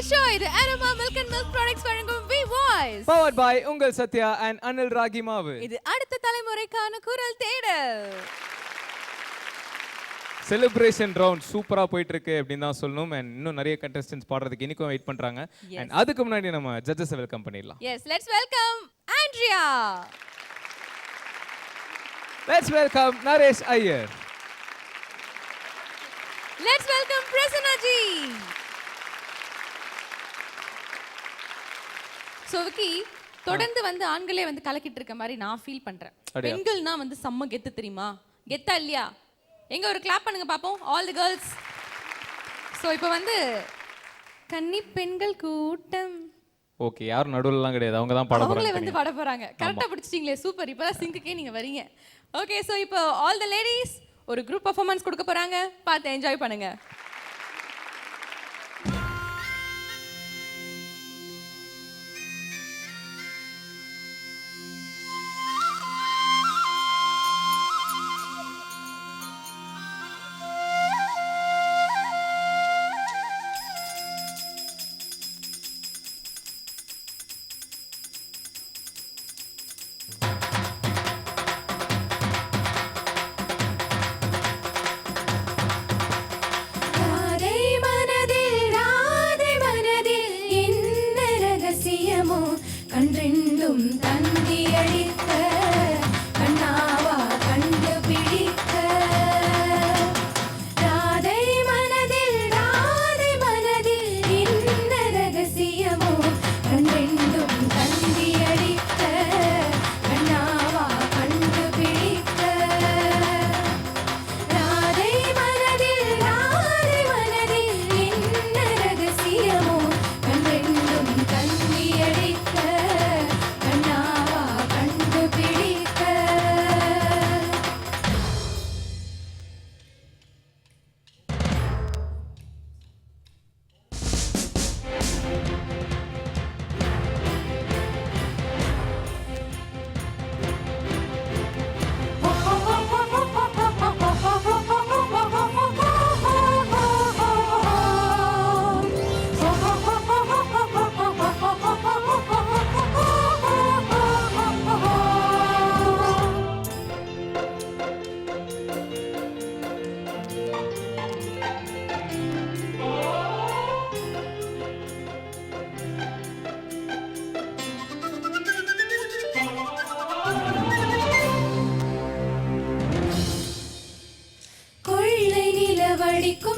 Show இது Aroma Milk and Milk Products வழங்கும் V Voice. Powered by உங்கள் Sathya and Anil ragi மாவு. இது அடுத்த தலைமுறைக்கான குரல் தேடல். செலிப்ரேஷன் ரவுண்ட் சூப்பரா போயிட்டு இருக்கு அப்படின்னு தான் சொல்லணும். and இன்னும் நிறைய contestants பாடுறதுக்கு இன்னைக்கும் வெயிட் பண்றாங்க. and அதுக்கு முன்னாடி நம்ம ஜட்ஜஸ் வெல்கம் பண்ணிடலாம். Yes, let's welcome Andrea. Let's welcome Naresh Iyer. Let's welcome Prasanna ji. So Vicky, தொடர்ந்து வந்து ஆண்களே வந்து கலக்கிட்டு இருக்க மாதிரி நான் ஃபீல் பண்றேன். பெண்கள்னா வந்து செம்ம கெத்து தெரியுமா? கெத்தா இல்லையா? எங்க ஒரு கிளாப் பண்ணுங்க பாப்போம். All the girls. சோ இப்போ வந்து கன்னி பெண்கள் கூட்டம். ஓகே, யாரும் நடுவுலலாம் கிடையாது. அவங்க தான் பாட போறாங்க. அவங்களே வந்து பாட போறாங்க. கரெக்ட்டா பிடிச்சிட்டீங்களே, சூப்பர். இப்போதான் சிங்க்குக்கே நீங்க வரீங்க. ஓகே, சோ இப்போ ஆல் தி லேடீஸ் ஒரு குரூப் பெர்ஃபார்மன்ஸ் கொடுக்க போறாங்க. பார்த்து என்ஜாய் பண்ணுங்க.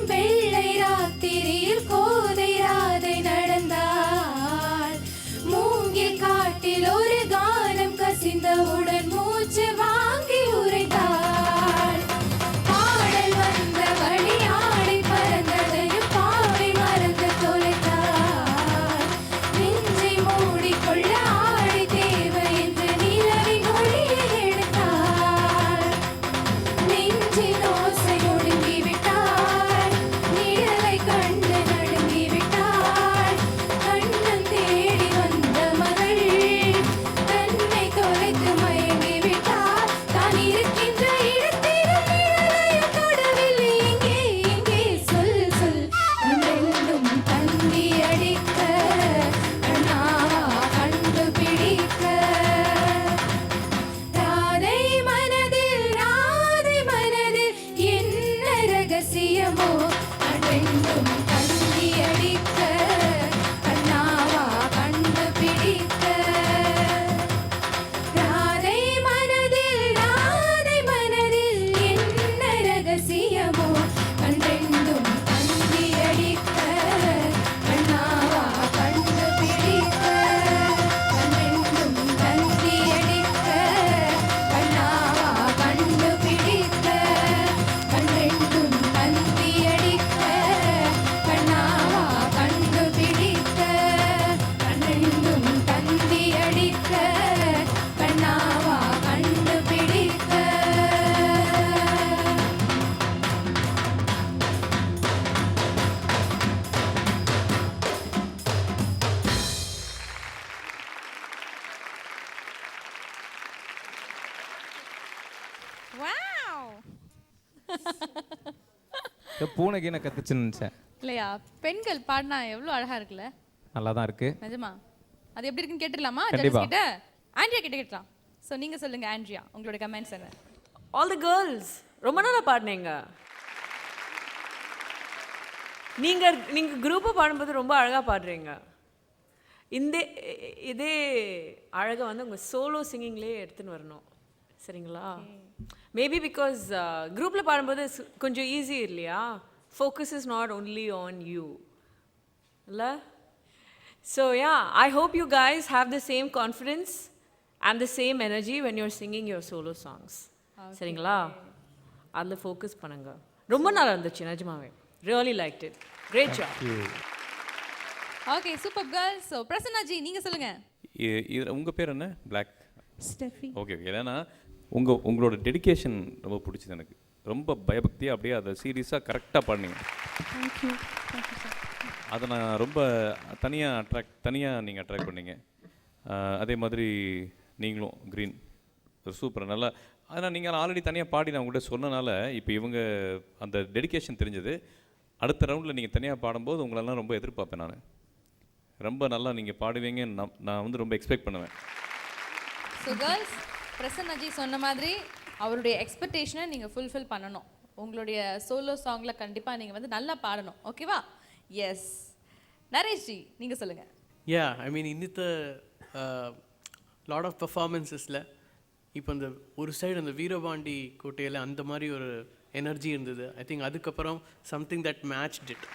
வெள்ளை ராத்திரியில் கோதை ராதை நடந்தாள். மூங்கில் காட்டில் ஒரு கானம் கசிந்தவுடன் மூச்சு வாங்கி உரைத்தாள். பாடல் வந்த வழி ஆடை பறந்ததையும் பாவை மறந்து தொலைத்தாள். நெஞ்சை மூடிக்கொள்ள ஆடை தேவை என்று நிலவின் ஒளியை எடுத்தாள். நெஞ்சின் ஓசை ஒடுங்கி பூனைக்கு என்ன கத்துச்சுன்னு நினைச்சேன். இல்லையா பெண்கள் பாடினா எவ்வளோ அழகா இருக்குல்ல. நல்லா தான் இருக்கு. நிஜமா அது எப்படி இருக்குன்னு கேட்டுடலாமா கண்டிப்பா. ஜட்ஜஸ் கிட்ட? ஆண்ட்ரியா கிட்ட கேட்கலாம். ஸோ நீங்க சொல்லுங்க ஆண்ட்ரியா, உங்களோட கமெண்ட்ஸ் என்ன? ஆல் தி கேர்ள்ஸ் ரொம்ப நல்லா பாடினீங்க. நீங்கள் குரூப்பாக பாடும்போது ரொம்ப அழகாக பாடுறீங்க. இதே அழகை வந்து உங்கள் சோலோ சிங்கிங்லேயே எடுத்துன்னு வரணும். சரிங்களா? மேபி பிகாஸ் குரூப்பில் பாடும்போது கொஞ்சம் ஈஸி இல்லையா? Focus is not only on you இல்லை? So yeah, I hope you guys have the same confidence and the same energy when you're singing your solo songs. சரிங்களா? அதில் ஃபோக்கஸ் பண்ணுங்க. ரொம்ப நல்லா இருந்துச்சு நிஜமாவே. Really like it. Great job. Okay super girls. So Prasanna ji நீங்க சொல்லுங்க. உங்கள் பேர் என்ன? Black Steffi. Okay okay. ஏன்னா உங்களோட டெடிகேஷன் ரொம்ப பிடிச்சது எனக்கு. ரொம்ப பயபக்தியாக அப்படியே அதை சீரியஸாக கரெக்டாக பாடினீங்க. தேங்க்யூ. அதை நான் ரொம்ப தனியாக நீங்கள் அட்ராக்ட் பண்ணீங்க. அதே மாதிரி நீங்களும் க்ரீன் ஒரு சூப்பர் நல்லா. ஆனால் நீங்கள் ஆல்ரெடி தனியாக பாடி நான் உங்கள்கிட்ட சொன்னனால இப்போ இவங்க அந்த டெடிகேஷன் தெரிஞ்சது. அடுத்த ரவுண்டில் நீங்கள் தனியாக பாடும்போது உங்களெல்லாம் ரொம்ப எதிர்பார்ப்பேன். நான் ரொம்ப நல்லா நீங்கள் பாடுவீங்கன்னு நான் வந்து ரொம்ப எக்ஸ்பெக்ட் பண்ணுவேன். ஸோ கேர்ள்ஸ், பிரசன்னா ஜி சொன்ன மாதிரி அவருடைய எக்ஸ்பெக்டேஷனை நீங்கள் ஃபுல்ஃபில் பண்ணணும். உங்களுடைய சோலோ சாங்கில் கண்டிப்பாக நீங்கள் வந்து நல்லா பாடணும். ஓகேவா? எஸ். நரேஷ் ஜி நீங்கள் சொல்லுங்கள். யா, ஐ மீன் இன்னித்த லாட் ஆஃப் பர்ஃபார்மன்ஸஸில் இப்போ அந்த ஒரு சைடு அந்த வீரபாண்டி கோட்டையில் அந்த மாதிரி ஒரு எனர்ஜி இருந்தது. ஐ திங்க் அதுக்கப்புறம் சம்திங் தட் மேட்ச்ட் இட்.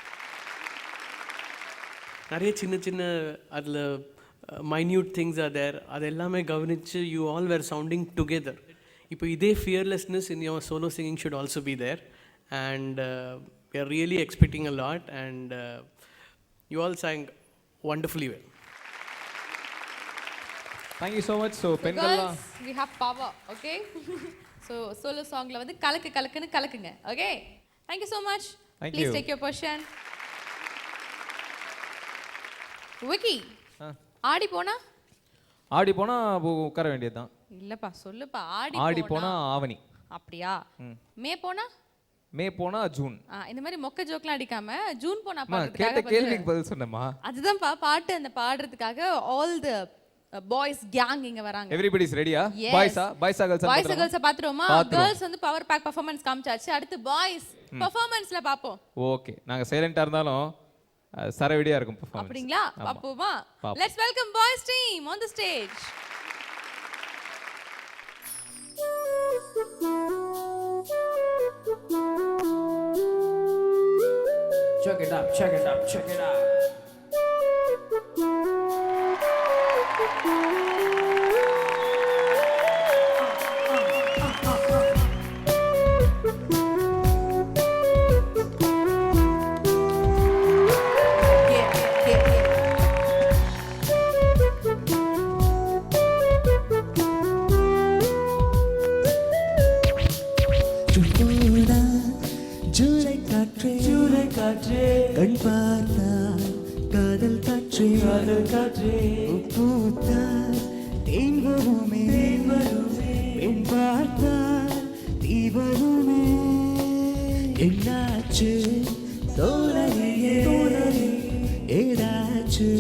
நிறைய சின்ன சின்ன அதில் மைன்யூட் திங்ஸ் ஆர் தேர். அது எல்லாமே கவனித்து you all were sounding together. இப்போ இதே fearlessness in your solo singing should also be there. And we are really expecting a lot, and you all sang wonderfully well. Thank you so much. So பெண்கள்லாம் we have power. Okay. So solo songல வந்து கலக்குன்னு கலக்குங்க. Okay. Thank you so much. Thank Please you. take your position. Vicky, ஆடி போனா உட்கார வேண்டியதுதான். இல்லப்பா சொல்லுப்பா. ஆடி போனா ஆவணி. அப்படியா? மே போனா ஜூன். இந்த மாதிரி மொக்க ஜோக்லாம் அடிக்காம ஜூன் போனா கேட்ட பாடுறதுக்காக கேள்விக்கு பதில் சொன்னேமா? அதுதான்ப்பா பாட்டு. அந்த பாடுறதுக்காக ஆல் தி பாய்ஸ் கேங் இங்க வராங்க. எவ்ரிபடி இஸ் ரெடியா? Yes. பாய்ஸா கேர்ள்ஸா? பாய்ஸ் கேர்ள்ஸ் பாத்துறோமா? கேர்ள்ஸ் வந்து பவர் பேக் பெர்ஃபார்மன்ஸ் காமிச்சாச்சு. அடுத்து பாய்ஸ் பெர்ஃபார்மன்ஸ்ல பாப்போம். ஓகே, நாங்க சைலண்டா இருந்தாலும் சரவெடியா இருக்கும் பெர்ஃபார்மன்ஸ். அப்படிங்களா? பாப்போமா? Let's welcome boys team on the stage. Check it out, check it out, check it out. கண் பார்த்தால் காதல் காற்றே பூத்தால் தேன் வருமே பெண் பார்த்தால் தீ வருமே. என்னாச்சு தோழலியே ஏதாச்சு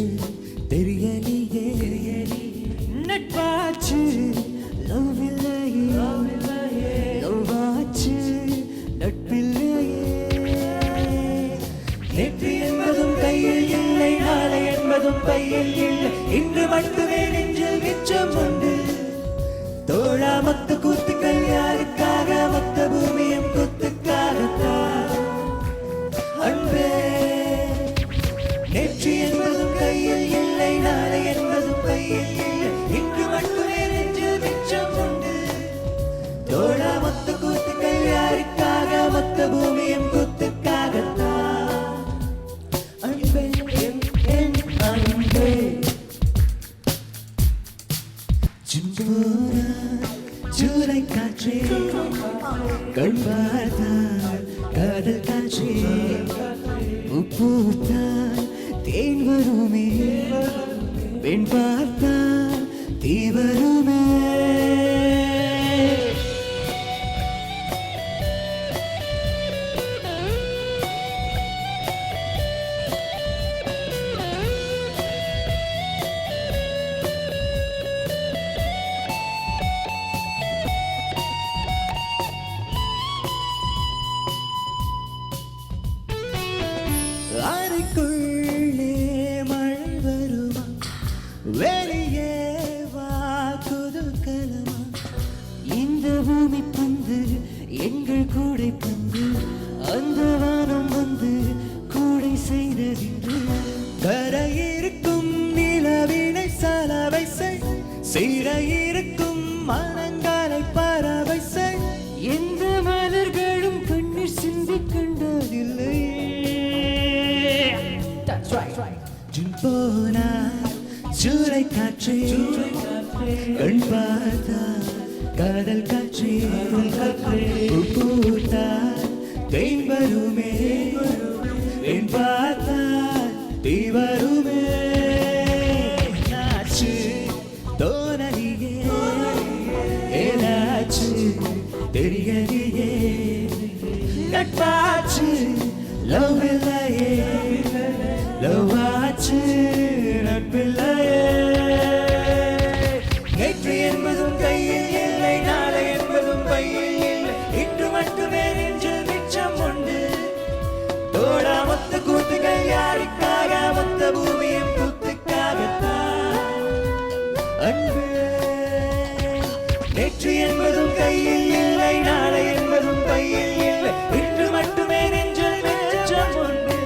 தெரியலையே. நட்பாச்சு லவ் இல்லையே லவ்வாச்சு நட்பில்லையே. நேற்று என்பதும் கையில் இல்லை நாளை என்பதும் பையில் இல்லை. இன்று மட்டுமே நெஞ்சில் மிச்சம் உண்டு. தோழா மொத்த கூத்துக்கள் யாருக்காக? மொத்த பூமியும் கூத்துக்காகத்தான் அன்பே. நேற்று என்பதும் கையில் இல்லை நாளை என்பதும் பையில் இல்லை. இன்று மட்டுமே நெஞ்சில் மிச்சம் உண்டு. தோழா மொத்த கூத்துக்கள் யாருக்காக? மொத்த பூமியும் கூத்துக்காகத்தான் அன்பே என் அன்பே. ஜூலை காற்றே கண் பார்த்தால் காதல் காற்றே பூத்தால் தேன் வருமே பெண் பார்த்தால் தீ வருமே. வந்து எங்கள் கூடை பந்து அந்த வானம் வந்து கூடை செய்ததின்று கரையிருக்கும் நிலவினை சலவை செய் சீரையிருக்கும் மனங்காலை பறவை செய் எந்த மலர்களும் கண்ணீர் சிந்தி கண்டதில்லை போனா சூறை காற்றே கண் பார்த்தா காதல் காற்றே பூத்தா தேன் வருமே என் பார்த்தா தீ வருமே நாச்சு தோணலியே ஏதாச்சு தெரியலையே நட்பாச்சு லவ் இல்லையே லவ் ஆச்சு நட்பில்லையே நேற்று என்பதும் கையில் இல்லை நாளை என்பதும் பையில் இல்லை இன்று மட்டுமே நெஞ்சில் மிச்சம் உண்டு தோடா மொத்த கூத்துகள் யாருக்காக மொத்த பூமியின் கூத்துக்காகத்தான் அன்பு நேற்று என்பதும் கையில் இல்லை நாளை என்பதும் பையில் இல்லை இன்று மட்டுமே நெஞ்சில் மிச்சம் உண்டு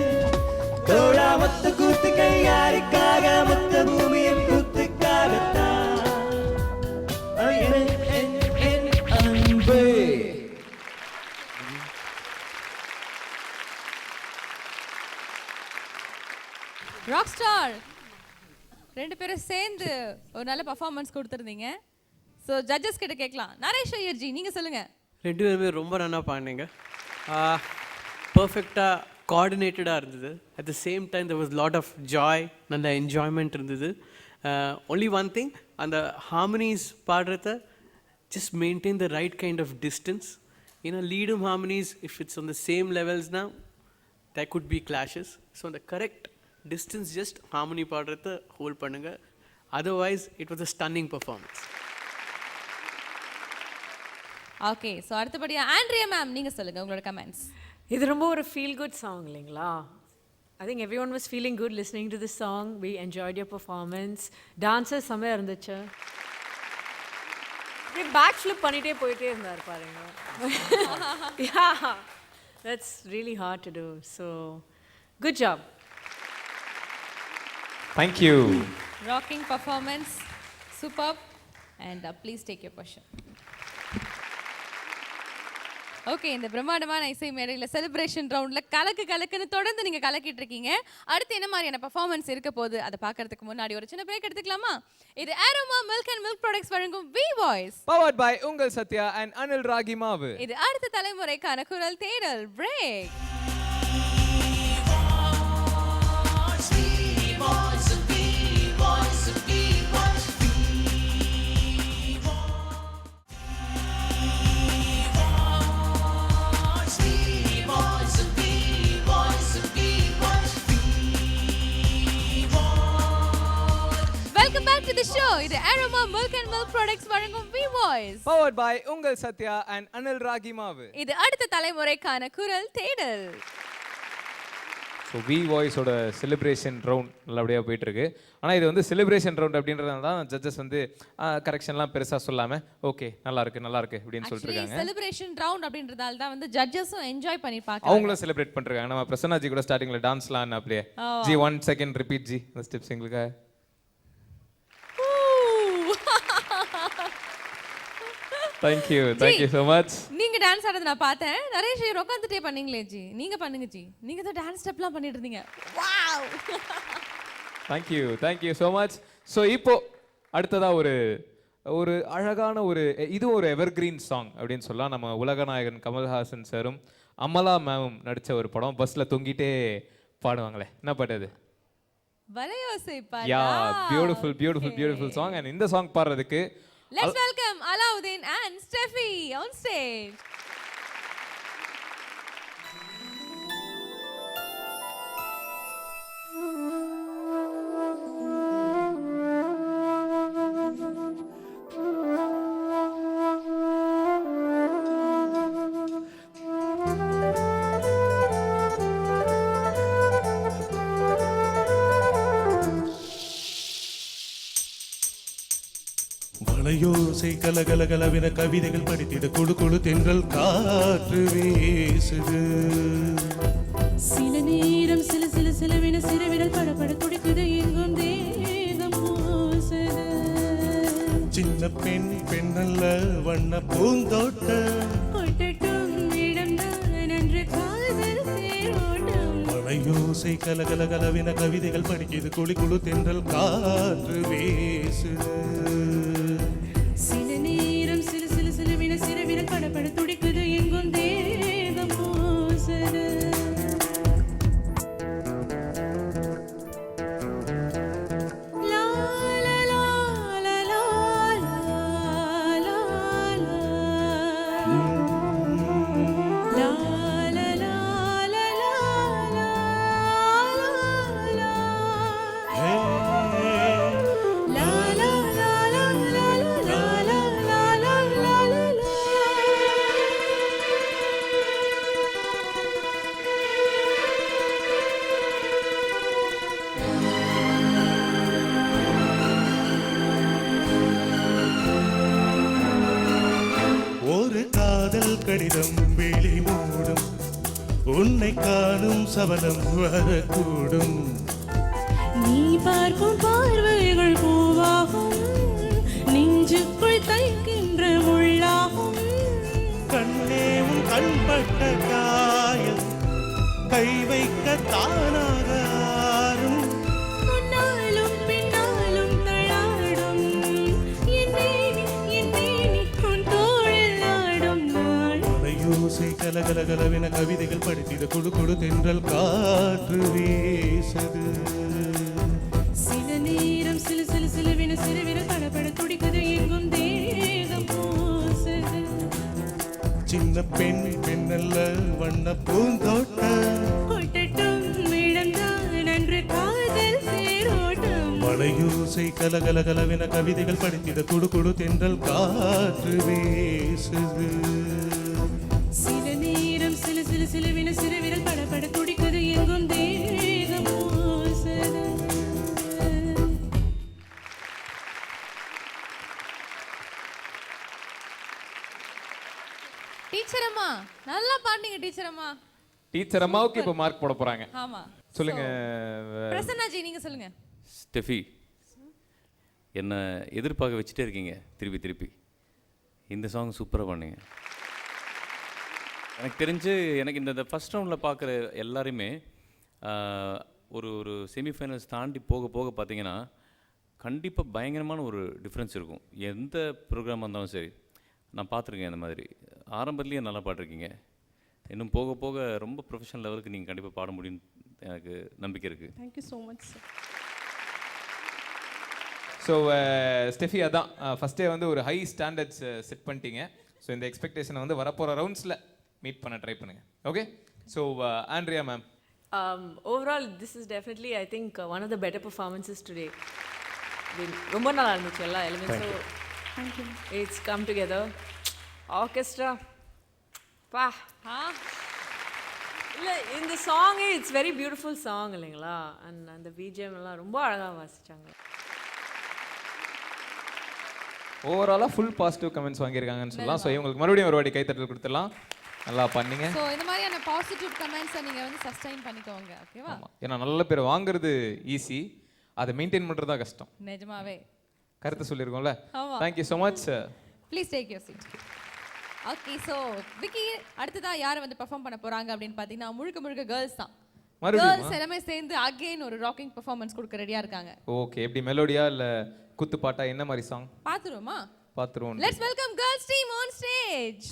தோடா மொத்த கூத்துகள் யாருக்காக மொத்த பூமியின் கூத்துக்காகத்தான் அன்பு ராக் ஸ்டார் ரெண்டு பேரும் சேர்ந்து ஒரு நல்ல பர்ஃபார்மன்ஸ் கொடுத்துருந்தீங்க. ஸோ ஜட்ஜஸ் கிட்ட கேட்கலாம். நரேஷ் ஐயர்ஜி நீங்க சொல்லுங்க. ரெண்டு பேருமே ரொம்ப நல்லா பாடினீங்க. பர்ஃபெக்டாக கோஆர்டினேட்டடாக இருந்தது. At the same time there was lot of joy, நல்ல என்ஜாய்மெண்ட் இருந்தது. ஒன்லி ஒன் திங், அந்த harmonies பாடுறத just maintain the right kind of distance. Leadum harmonies, if it's on the same levels now, there could be clashes. So the correct distance, just harmony பாடுறத hold பண்ணுங்க. Otherwise, it was a stunning performance. Okay, so அடுத்தபடியா Andrea ma'am நீங்க சொல்லுங்க உங்களோட comments. இது ரொம்ப ஒரு feel good song இல்லைங்களா? I think everyone was feeling good listening to this song. We enjoyed your performance. Dancers செம்மையா இருந்துச்சு. அப்படியே பேக் ஃபிளிப் பண்ணிட்டே போயிட்டே இருந்தார் பாருங்க. Yeah, that's really hard to do. So, good job. Thank you. Rocking performance, super. And please take your question. Okay, இந்த பிரம்மாண்டமான இசை மேடையில் செலிப்ரேஷன் ரவுண்டில் கலக்குன்னு தொடர்ந்து நீங்கள் கலக்கிட்டு இருக்கீங்க. அடுத்து என்ன மாதிரியான பர்ஃபார்மன்ஸ் இருக்க போகுது அதை பார்க்கறதுக்கு முன்னாடி ஒரு சின்ன பிரேக் எடுத்துக்கலாமா? இது aroma milk and milk products வழங்கும் வி வாய்ஸ் Powered by உங்கள் சத்யா அண்ட் அனில் ராகி மாவு. இது அடுத்த தலைமுறைக்கான குரல் தேடல் break. Welcome back to the show. இது Aroma Milk and Milk Products வழங்கும் V Voice. Powered by உங்கள் சத்யா and அனில் ராகி மாவு. இது அடுத்த தலைமுறைக்கான குரல் தேடல். ஸோ வி வாய்ஸோட செலிப்ரேஷன் ரவுண்ட் நல்லபடியாக போயிட்டு இருக்கு. ஆனால் இது வந்து செலிப்ரேஷன் ரவுண்ட் அப்படின்றதால தான் ஜட்ஜஸ் வந்து கரெக்ஷன்லாம் பெருசாக சொல்லாமல் ஓகே நல்லா இருக்கு அப்படின்னு சொல்லிட்டு இருக்காங்க. செலிப்ரேஷன் ரவுண்ட் அப்படின்றதால தான் வந்து ஜட்ஜஸும் என்ஜாய் பண்ணி பார்க்க அவங்களும் செலிப்ரேட் பண்ணிருக்காங்க. நம்ம பிரசன்னா ஜி கூட ஸ்டார்டிங்ல டான்ஸ்லாம் அப்படியே ஜி 1 செகண்ட் ரிப்பீட் ஜி அந்த ஸ்டெப்ஸ் எங்களுக்கு. Thank you so much. நீங்க டான்ஸ் ஆடுறது நான் பார்த்தேன். நரேஷ் ஐயர் உட்கார்ந்துட்டே பண்ணீங்களே ஜி. நீங்க பண்ணுங்க ஜி. நீங்க தான் டான்ஸ் ஸ்டெப்லாம் பண்ணிட்டு இருந்தீங்க. Wow. Thank you so much. So இப்போ அடுத்ததா ஒரு அழகான இது ஒரு எவர்கிரீன் சாங் அப்படின்னு சொல்லலாம். நம்ம உலகநாயகன் கமல்ஹாசன் சாரும் அமலா மேமும் நடிச்ச ஒரு படம். பஸ்ல தொங்கிட்டே பாடுவாங்களே, என்ன பாட்டு அது? வலையோசை பாடா. யா, பியூட்டிஃபுல் சாங். அண்ட் இந்த சாங் பாடுறதுக்கு Let's welcome Alauddin and Steffi on stage. வளையோசை கலகலகலகலவென கவிதைகள் படித்திட குழு குழு தென்றல் காற்று வீசுது. சில நேரம் சில சில சிலவின சிறுவிரல் படபட துடிக்குது எங்கும் தேகம் பூசுது. சின்ன பெண் பெண்ணல்ல வண்ண பூந்தோட்டம் கொட்டட்டும் இடம்தான் அன்று காதல் தேரோட்டம். மலையோசை கலகலகலவென கவிதைகள் படிக்குது குழு குழு தென்றல் காற்று வீசுது. சில நேரம் சில சில சிலவின சிறுவிரல் படபட துடிக்குது எங்கும் தேகம் பூசுது. ஒரு காதல் கடிதம் வெளி மூடும் உன்னை காணும் சபலம் வரக்கூடும். நீ பார்க்கும் பார்வைகள் பூவாகும் நெஞ்சுக்குள் தைக்கின்ற முள்ளாகும். கண்ணே உன் கண்பட்ட காயம் கை வைக்க தானாக ஆறும். முன்னாலும் பின்னாலும் தள்ளாடும் என்னே உன் தோளில் ஆடும் நாள். மலையோசை கலகலகலவென கவிதைகள் படித்திட குழு குழு தென்றல் காற்று வீசுது. சில நேரம் சில சில சிலவின சிறுவிரல் படபட துடிக்குது எங்கும் தேகம் பூசுது. சின்ன பெண் பெண்ணல்ல வண்ண பூந்தோட்டம் கொட்டட்டும் இடம்தான் அன்று காதல் தேரோட்டம். மலையோசை கலகலகலவென கவிதைகள் படித்திட குழு குழு தென்றல் காற்று வீசுது. சில நேரம் சில சில சிலவின சிறுவிரல் படபட துடிக்குது எங்கும் தேகம் பூசுது. டீச்சர் அம்மா நல்லா பாடுனீங்க டீச்சர் அம்மா. டீச்சர் அம்மாவுக்கு இப்போ மார்க் போட போறாங்க. ஆமா சொல்லுங்க. பிரசன்னாஜி நீங்க சொல்லுங்க. ஸ்டெஃபி, என்னை எதிர்பார்க்க வச்சுட்டே இருக்கீங்க திருப்பி திருப்பி. இந்த சாங் சூப்பராக பண்ணீங்க. எனக்கு தெரிஞ்சு எனக்கு இந்த ஃபஸ்ட் ரவுண்டில் பார்க்குற எல்லாருமே ஒரு ஒரு செமிஃபைனல்ஸ் தாண்டி போக போக பார்த்தீங்கன்னா கண்டிப்பாக பயங்கரமான ஒரு டிஃப்ரென்ஸ் இருக்கும். எந்த ப்ரோக்ராமாக இருந்தாலும் சரி நான் பார்த்துருக்கேன். இந்த மாதிரி ஆரம்பத்துலேயே நல்லா பாடிருக்கீங்க. இன்னும் போக போக ரொம்ப ப்ரொஃபஷனல் லெவலுக்கு நீங்கள் கண்டிப்பாக பாட முடியும்னு எனக்கு நம்பிக்கை இருக்குது. Thank you so much sir. So Steffi அதான் ஃபஸ்ட்டே வந்து ஒரு ஹை ஸ்டாண்டர்ட்ஸ் செட் பண்ணிட்டீங்க. ஸோ இந்த எக்ஸ்பெக்டேஷனை வந்து வரப்போகிற ரவுண்ட்ஸில் மீட் பண்ண ட்ரை பண்ணுங்க. Okay. So Andrea ma'am. Overall, this is definitely, I think, one of the better performances today. ரொம்ப நல்லா இருந்துச்சு எல்லா எலிமெண்ட்ஸும். It's come together. ஆர்கெஸ்ட்ரா பா இல்லை இந்த சாங்கே இட்ஸ் வெரி பியூட்டிஃபுல் சாங் இல்லைங்களா? அண்ட் அந்த பிஜிஎம் எல்லாம் ரொம்ப அழகாக வாசிச்சாங்க. ஓவராலாக ஃபுல் பாசிட்டிவ் கமெண்ட்ஸ் வாங்கியிருக்காங்கன்னு சொல்லலாம். ஸோ இவங்களுக்கு மறுபடியும் ஒரு வாட்டி கைத்தட்டல் கொடுத்துடலாம். நல்லா பண்ணீங்க. ஸோ இந்த மாதிரியான பாசிட்டிவ் கமெண்ட்ஸை நீங்கள் வந்து சஸ்டைன் பண்ணிக்கோங்க. ஓகேவா? ஆமாம், ஏன்னா நல்ல பேர் வாங்குறது ஈஸி, அதை மெயின்டைன் பண்ணுறது தான் கஷ்டம். நிஜமாவே கருத்து சொல்லியிருக்கோம்ல. ஆமாம். Thank you so much. Please take your seat. Okay. So Vicky அடுத்ததான் யாரை வந்து பெர்ஃபார்ம் பண்ண போகிறாங்க அப்படின்னு பார்த்தீங்கன்னா முழுக்க முழுக்க கேர்ள்ஸ் தான். கேர்ள்ஸ் எல்லாமே சேர்ந்து அகெயின் ஒரு ராக்கிங் பெர்ஃபார்மன்ஸ் கொடுக்க ரெடியாக இருக்காங்க. ஓகே. எப்படி மெலோடியா இல்லை குத்து பாட்டா, என்ன மாதிரி சாங் பார்த்துருவோமா? பார்த்துருவோம். Let's welcome girls team on stage.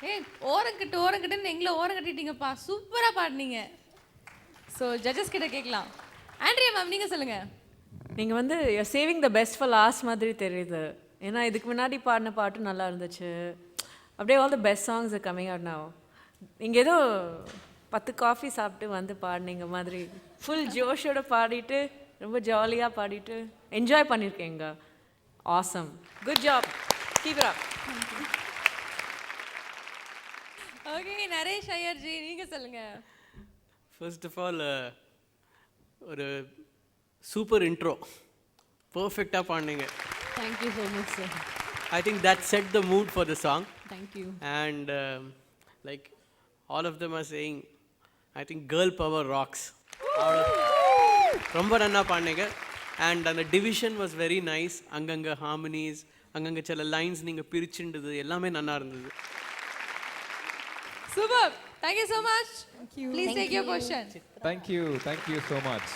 ஏய் ஓரங்கட்டுன்னு எங்களை ஓரம் கட்டிட்டீங்கப்பா, சூப்பரா பாடுனீங்க. ஸோ ஜட்ஜஸ் கிட்ட கேட்கலாம். ஆண்ட்ரியா மேம் நீங்க சொல்லுங்க. நீங்கள் வந்து saving the best for last மாதிரி தெரியுது. ஏன்னா இதுக்கு முன்னாடி பாடின பாட்டு நல்லா இருந்துச்சு. அப்படியே all the best songs are coming out now. நீங்கள் ஏதோ 10 காஃபி சாப்பிட்டு வந்து பாடினீங்க மாதிரி ஃபுல் ஜோஷோட பாடிட்டு ரொம்ப ஜாலியாக பாடிட்டு என்ஜாய் பண்ணியிருக்கேங்க. Awesome, good job, keep it up. Okay Naresh Iyer ji நீங்க சொல்லுங்க. ஃபர்ஸ்ட் ஆஃப் ஆல் ஒரு சூப்பர் இன்ட்ரோ, பர்ஃபெக்டாக பாடினீங்க. Thank you so much, sir. I think that set the mood for the song. Thank you. And like all of them are saying, I think girl power rocks. ரொம்ப நல்லா பாடினீங்க. And அந்த division was very nice. அங்கங்கே harmonies, அங்கங்கே சில lines நீங்கள் பிரிச்சுண்டது எல்லாமே நல்லா இருந்தது. Super, thank you so much. Please take your question. Thank you so much.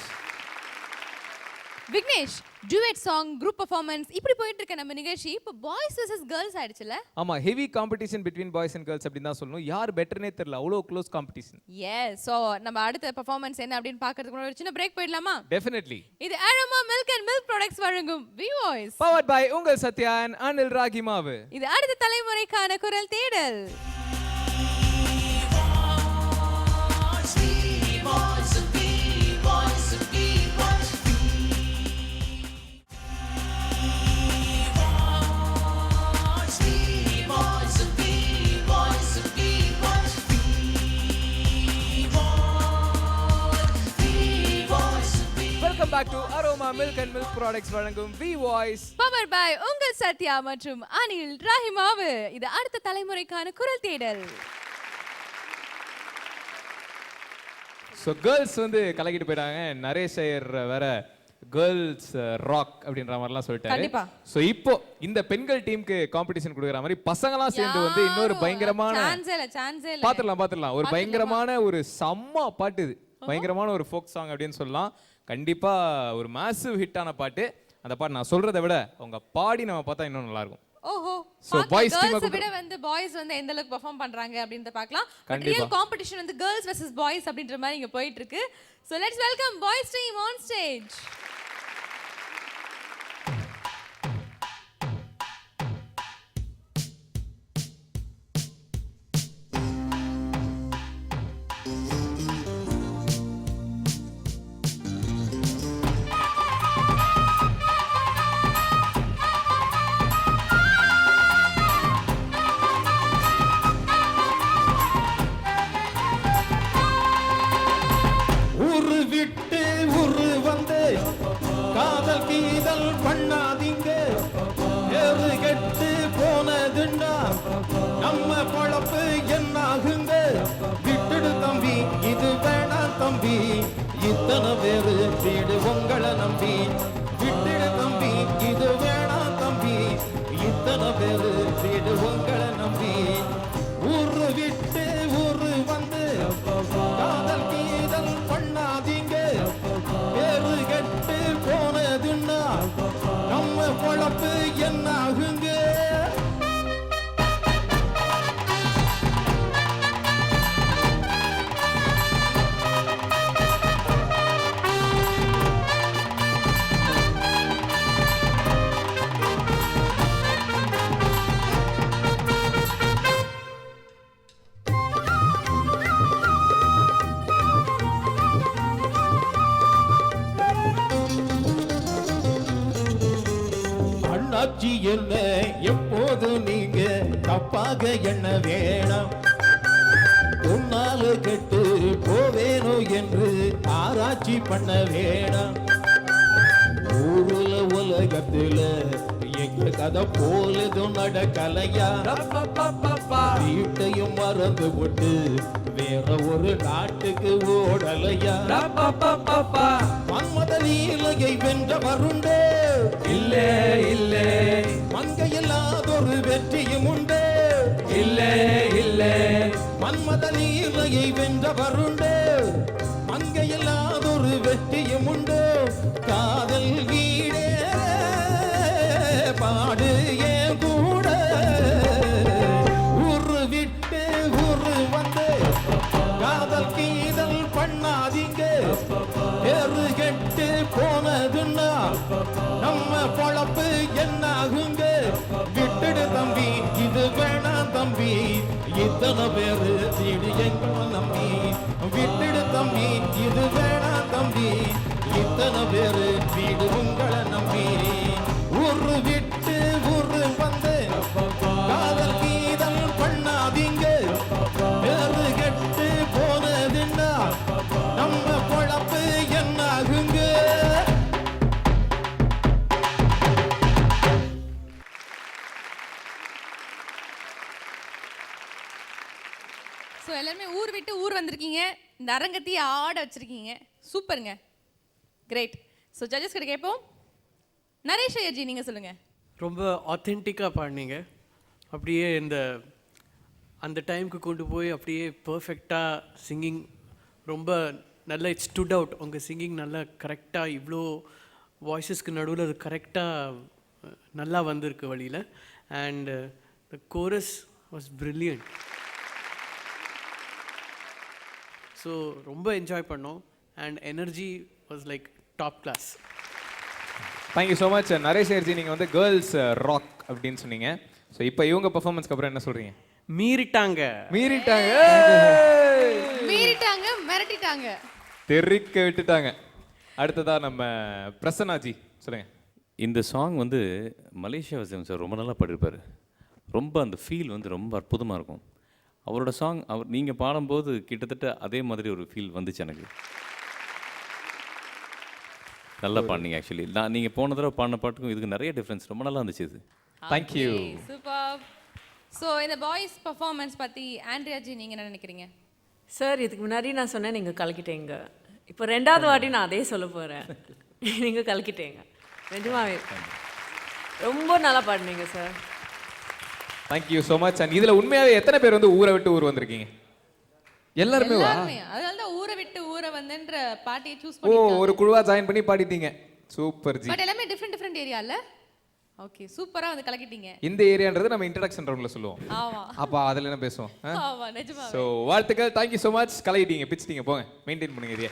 Vignesh, duet song, group performance இப்படி போயிட்டு இருக்க நம்ம நிகழ்ச்சி இப்போ பாய்ஸ் vs girls ஆயிடுச்சுல? ஆமா, heavy competition between boys and girls அப்படின்னு தான் சொல்லணும். யார் பெட்டர்னே தெரியல, அவ்வளோ க்ளோஸ் காம்படிஷன். எஸ், ஸோ நம்ம அடுத்த பெர்ஃபார்மன்ஸ் என்ன அப்படின்னு பார்க்கறதுக்கு முன்னாடி ஒரு சின்ன பிரேக் போயிடலாமா? டெஃபினெட்லி. இது aroma milk and milk products வழங்கும் வி வாய்ஸ், பவர்ட் பை உங்கள் சத்யா அண்ட் அனில் ராகி மாவு. இது அடுத்த தலைமுறைக்கான குரல் தேடல். Back to Aroma Milk and Milk Products வழங்கும் V Voice, பவர் பை உங்கள் சத்யா மற்றும் அனில் ராஹிமாவு. இது அடுத்த தலைமுறைக்கான குரல் தேடல். ஸோ கேர்ள்ஸ் வந்து கலக்கிட்டு போயிட்டாங்க. நரேஷ் ஐயர் வேற கேர்ள்ஸ் ராக் அப்படின்ற மாதிரிலாம் சொல்லிட்டாரு. கண்டிப்பா. ஸோ இப்போ இந்த பெண்கள் டீமுக்கு காம்படிஷன் கொடுக்குற மாதிரி பசங்களாம் சேர்ந்து வந்து இன்னொரு பயங்கரமான சான்ஸே இல்ல. பாத்துடலாம் ஒரு பயங்கரமான ஒரு செம்ம பாட்டு, இது பயங்கரமான ஒரு ஃபோக் சாங் அப்படின்னு சொல்லலாம். கண்டிப்பா ஒரு மாசிவ் ஹிட்டான பாட்டு. அந்த பாட்டு நான் சொல்றதை விட அவங்க பாடி நம்ம பார்த்தா இன்னும் நல்லா இருக்கும். ஓஹோ, சோ பாய்ஸ் டீம் விட வந்து பாய்ஸ் வந்து எந்த அளவுக்கு பெர்ஃபார்ம் பண்றாங்க அப்படின்றத பார்க்கலாம். கண்டிப்பா. ரியல் காம்படிஷன் வந்து கேர்ள்ஸ் vs பாய்ஸ் அப்படின்ற மாதிரி இங்க போயிட்டு இருக்கு. So let's welcome boys team on stage. காதல் கீதல் பண்ணாதீங்க, ஏறு கெட்டு போனதுன்னா நம்ம பொழப்பு என்னாகுங்க. விட்டுடு தம்பி, இது வேணாம் தம்பி, இத்தனை பேரு வீடு உங்களை நம்பி. விட்டுடு தம்பி, இது வேணாம் தம்பி, இத்தனை பேரு வீடு உங்களை நம்பி. ஊரு விட்டு ஊரு வந்து காதல் கீதல் பண்ணாதீங்க, பேரு கெட்டு போனதுன்னா நம்ம பொழப்பு என்னாகுங்க. அண்ணாச்சி என்ன எப்போது நீங்க தப்பாக எண்ண வேணாம். உன்னால கெட்டு போவேனோ என்று ஆராய்ச்சி பண்ண வேணாம். ஊருல உலகத்துல எங்க கதை போலதும் நடக்கலையா. வீட்டையும் மறந்து விட்டு வேற ஒரு நாட்டுக்கு ஓடலையா. மன்மத லீலையை வென்ற வருண்டே இல்ல இல்ல, மங்கையில்லாதொரு வெற்றியும் உண்டு இல்ல இல்ல. மன்மத லீலையை வென்ற வருண்டே, மங்கையில்லாதொரு வெற்றியும் உண்டு. காதல் வீடே பாடு ஏன் கூட, ஊரு விட்டு போனதுன்னா நம்ம பொழப்பு என்ன ஆகுங்க விட்டுடு தம்பி இது வேணாம் தம்பி இத்தனை பேரு வீடு எங்களை நம்பி விட்டுடு தம்பி இது வேணாம் தம்பி இத்தனை பேரு வீடு உங்களை நம்பி ஊரு விட்டு ஊரு வந்து காதல் கீதம் பண்ணாதீங்க பேரு கெட்டு போனதுன்னா நம்ம பொழப்பு என்ன ஆகுங்க ஸோ எல்லாருமே ஊர் விட்டு ஊர் வந்திருக்கீங்க, இந்த அரங்கத்தையே ஆட வச்சிருக்கீங்க. சூப்பருங்க, கிரேட். ஸோ ஜட்ஜஸ் கிட்ட கேட்போம். நரேஷ் ஐயர்ஜி நீங்கள் சொல்லுங்கள். ரொம்ப ஆத்தென்டிக்காக பாடினீங்க. அப்படியே அந்த டைமுக்கு கொண்டு போய் அப்படியே பர்ஃபெக்டாக சிங்கிங் ரொம்ப நல்லா இட் ஸ்டுட் அவுட். உங்கள் சிங்கிங் நல்லா கரெக்டாக இவ்வளோ வாய்ஸஸ்க்கு நடுவில் அது கரெக்டாக நல்லா வந்திருக்கு வழியில். And the chorus was brilliant. So ரொம்ப என்ஜாய் பண்ணோம். And energy was like top class. Thank you so much Naresh Iyer ji. நீங்கள் வந்து கேர்ள்ஸ் ராக் அப்படின்னு சொன்னீங்க. ஸோ இப்போ இவங்க பர்ஃபார்மன்ஸ்க்கு அப்புறம் என்ன சொல்கிறீங்க? மீறிட்டாங்க. மீறிட்டாங்க, மிரட்டிட்டாங்க, தெரிக்க விட்டுட்டாங்க. அடுத்ததா நம்ம பிரசன்னாஜி சொல்லுங்க. இந்த சாங் வந்து மலேசியா வசம் சார் ரொம்ப நல்லா பாடிருப்பார். ரொம்ப அந்த ஃபீல் வந்து ரொம்ப அற்புதமாக இருக்கும். அவரோட சாங் நீங்கள் பாடும்போது கிட்டத்தட்ட அதே மாதிரி ஒரு ஃபீல் வந்துச்சு எனக்கு. நல்லா பாடினீங்க. ஆக்சுவலி நீங்கள் போன தடவை பாடின பாட்டுக்கும் இதுக்கு நிறைய டிஃப்ரென்ஸ். ரொம்ப நல்லா இருந்துச்சு இது. தேங்க்யூ. சூப்பர். ஸோ இந்த பாய்ஸ் பர்ஃபார்மன்ஸ் பற்றி ஆண்ட்ரியாஜி நீங்கள் என்ன நினைக்கிறீங்க? சார் இதுக்கு முன்னாடி நான் சொன்னேன் நீங்கள் கலக்கிட்டீங்க. இப்போ ரெண்டாவது வாட்டி நான் அதே சொல்ல போகிறேன். நீங்கள் கலக்கிட்டீங்க நிஜமாவே. ரொம்ப நல்லா பாடினீங்க sir. Thank you so much. And இதில் உண்மையாகவே எத்தனை பேர் வந்து ஊரை விட்டு ஊர் வந்திருக்கீங்க? எல்லாருமே அதனால தான் ஊரை விட்டு ஊரை வந்தேன்ற பாட்டியை சூஸ் ஓ பண்ணி ஒரு குழுவா ஜாயின் பண்ணி பாடிட்டீங்க. சூப்பர் ஜி. பட் எல்லாமே டிஃப்ரெண்ட் ஏரியால. ஓகே, சூப்பரா வந்து கலக்கிட்டீங்க. இந்த ஏரியான்றது நம்ம இன்ட்ரடக்ஷன் ரவுண்ட்ல சொல்லுவோம். ஆமா, அப்ப அதுல என்ன பேசுவோம்? ஆமா நிஜமா. சோ வாழ்த்துக்கள். Thank you so much. கலக்கிட்டீங்க, பிச்சிட்டீங்க. போங்க மெயின்டைன் பண்ணுங்க ஏரியா.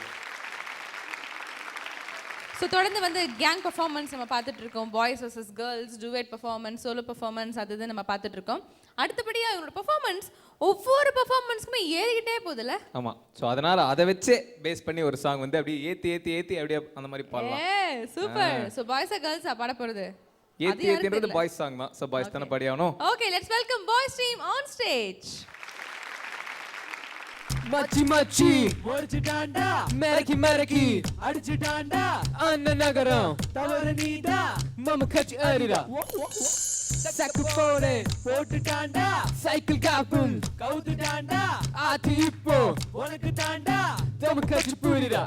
ஸோ தொடர்ந்து வந்து கேங் பர்ஃபார்மன்ஸ் நம்ம பார்த்துட்டு இருக்கோம். Boys versus girls, டுவேட் performance, solo performance, அது நம்ம பார்த்துட்டு இருக்கோம். அடுத்தபடியாக இவங்களோட பர்ஃபார்மன்ஸ் ஒவ்வொரு பர்ஃபார்மன்ஸ்க்குமே ஏறிக்கிட்டே போகுதுல்ல. ஆமா. ஸோ அதனால அதை வச்சே பேஸ் பண்ணி ஒரு சாங் வந்து அப்படியே ஏத்தி அப்படியே அந்த மாதிரி பாடலாம். சூப்பர். ஸோ பாய்ஸா கேர்ள்ஸா பாட போறது? ஏத்தின்றது பாய்ஸ் சாங் தான். ஸோ பாய்ஸ் தானே பாடி ஆகணும். Okay, let's welcome boys team on stage. மச்சி மச்சி முடிச்சிட்டாண்டா, மேரக்கி மேரக்கி அடிச்சிட்டாண்டா, அண்ணன் நகரம் தவறு நீடா, மம்ம கச்சி அரிடா, சக்கு போடு போட்டுட்டாண்டா, சைக்கிள் காப்பும் கவுத்துட்டாண்டா, ஆத்தி இப்போ உனக்கு தாண்டா, தம்ம கச்சி பூரிடா.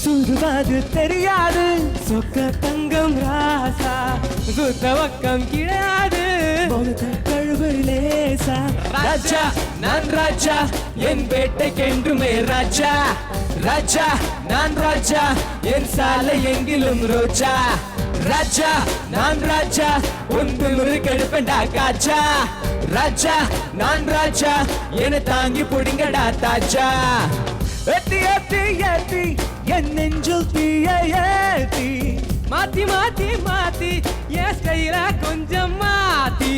சுடுவது தெரியாது சொக்க தங்கம் ராசா, சுத்த பக்கம் கிடையாது கழுவு லேசா. ராஜா நான் ராஜா, என் வேட்டைக்கென்றுமே ராஜா. ராஜா நான் ராஜா, என் சாலை எங்கிலும் ரோஜா. ராஜா நான் ராஜா, ஒன்று முறுக்கெடுப்பேன்டா காஜா. ராஜா நான் ராஜா, என தாங்கி புடிங்கடா தாஜா. ஏத்தி ஏத்தி ஏத்தி என் நெஞ்சில் தீய ஏத்தி, மாத்தி மாத்தி மாத்தி என் ஸ்டைல கொஞ்சம் மாத்தி.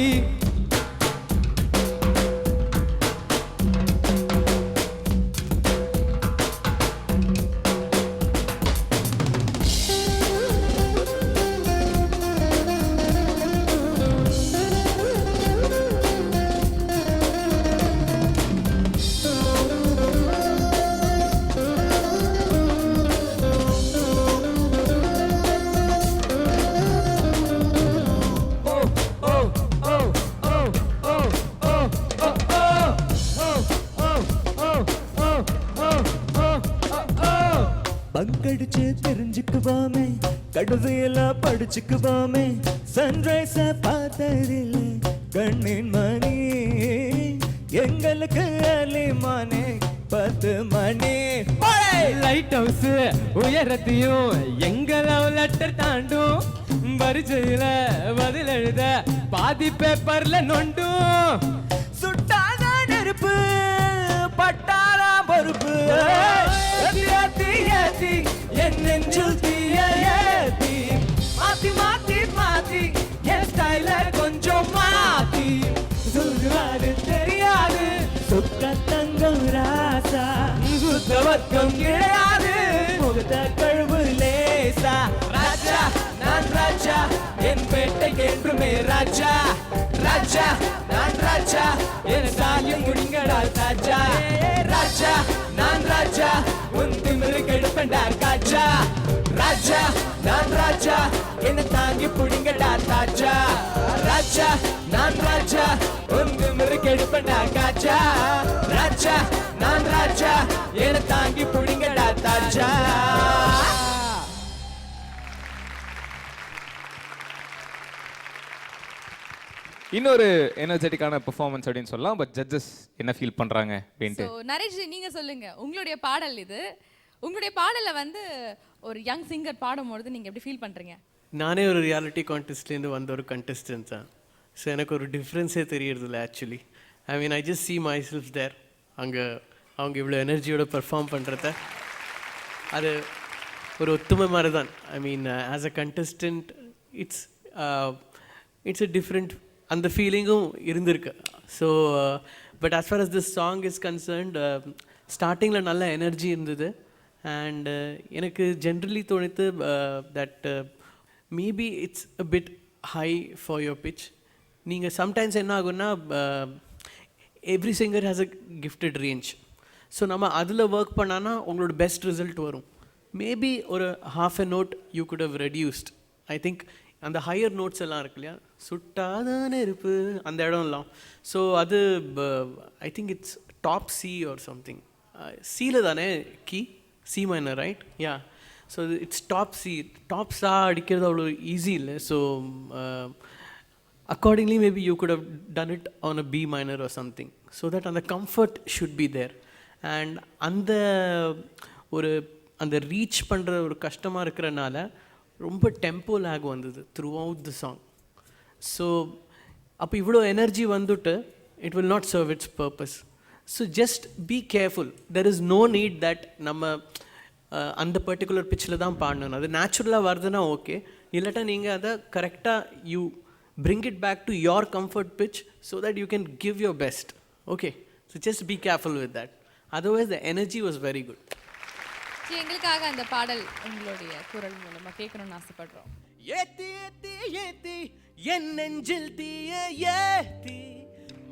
அடிச்சு தெரிஞ்சுக்குவோமே, கடவையெல்லாம் படிச்சுக்குவோமே, சன்ரைஸ பார்த்ததில்லை கண்ணின் மணி, எங்களுக்கு அலிமானே 10 மணி. லைட் ஹவுஸ் உயரத்தையும் எங்க லவ் லெட்டர் தாண்டும், பரிச்சையில பதில் எழுத பாதி பேப்பர்ல நொண்டும், சுட்டாத நெருப்பு பட்டாரா பொறுப்பு, ஏத்தி ஏத்தி என் நெஞ்சில் தீய ஏத்தி, மாத்தி மாத்தி மாத்தி என் ஸ்டைல கொஞ்சம் மாத்தி, சொல்லுவாரு தெரியாது சுத்த தங்கம் ராசா, சுத்த வர்க்கம் கிடையாது முகத்த கழுவு லேசா, ராஜா நான் ராஜா என் பேட்டை என்றுமே ராஜா, ராஜா நான் ராஜா என் சாயம் குடிங்கடா ராஜா, ராஜா நான் ராஜா உன் திமிரு கெடுப்பண்டா காஜா, ராஜா நான் ராஜா என்ன தாங்கி புடிங்கடா ராஜா, ராஜா நான் ராஜா உன் திமிரு கெடுப்பண்டா காஜா, ராஜா நான் ராஜா என்ன தாங்கி புடிங்கடா ராஜா. இன்னொரு எனர்ஜெட்டிக்கான பெர்ஃபார்மன்ஸ் அப்படின்னு சொல்லலாம். பட் ஜட்ஜஸ் என்ன ஃபீல் பண்றாங்க அப்படின்ட்டு. ஸோ நரேஷ் நீங்க சொல்லுங்க, உங்களுடைய பாடல் இது, உங்களுடைய பாடலை வந்து ஒரு யங் சிங்கர் பாடும்பொழுது நீங்க எப்படி ஃபீல் பண்றீங்க? நானே ஒரு ரியாலிட்டி கான்டெஸ்ட்லேருந்து வந்த ஒரு கண்டெஸ்டன்ட் தான். ஸோ எனக்கு ஒரு டிஃப்ரென்ஸே தெரியறதில்ல actually. I mean I just see myself there. அங்கே அவங்க இவ்வளோ எனர்ஜியோட பெர்ஃபார்ம் பண்ணுறத அது ஒரு ஒத்துமை மாதிரி தான். I mean as a contestant it's a different அந்த ஃபீலிங்கும் இருந்திருக்கு. So but as far as this song is concerned, ஸ்டார்டிங்கில் நல்ல எனர்ஜி இருந்தது. அண்ட் எனக்கு ஜென்ரலி தோணித்து that maybe it's a bit high for your pitch. நீங்கள் சம்டைம்ஸ் என்ன ஆகுன்னா, every singer has a gifted range. So நம்ம அதில் ஒர்க் பண்ணான்னா உங்களோட பெஸ்ட் ரிசல்ட் வரும். மேபி ஒரு half a note you could have reduced. I think அந்த ஹையர் நோட்ஸ் எல்லாம் இருக்கு இல்லையா, சுட்டாத நெருப்பு அந்த இடம்லாம். ஸோ அது I think it's top C or something. சியில் தானே key, C minor right? Yeah. So it's top C. Top சா அடிக்கிறது அவ்வளோ ஈஸி இல்லை. ஸோ accordingly maybe you could have done it on a B minor or something, so that அந்த comfort should be there. and அந்த reach பண்ணுற ஒரு கஷ்டமாக இருக்கிறனால ரொம்ப டெம்போ லேக் வந்தது throughout the song. So அப்போ இவ்வளோ எனர்ஜி வந்துட்டு it will not serve its purpose. So just be careful. There is no need that நம்ம அந்த பர்டிகுலர் பிச்சில் தான் பாடணும். அது நேச்சுரலாக வருதுன்னா ஓகே, இல்லாட்டா நீங்கள் அதை கரெக்டாக you bring it back to your comfort pitch so that you can give your best. Okay, so just be careful with that. Otherwise the energy was very good. சரி, எங்களுக்காக அந்த பாடல் உங்களுடைய குரல் மூலமா கேட்கணும்னு ஆசைப்படுறோம். ஏத்தி ஏத்தி ஏத்தி என் நெஞ்சில் தீய ஏத்தி,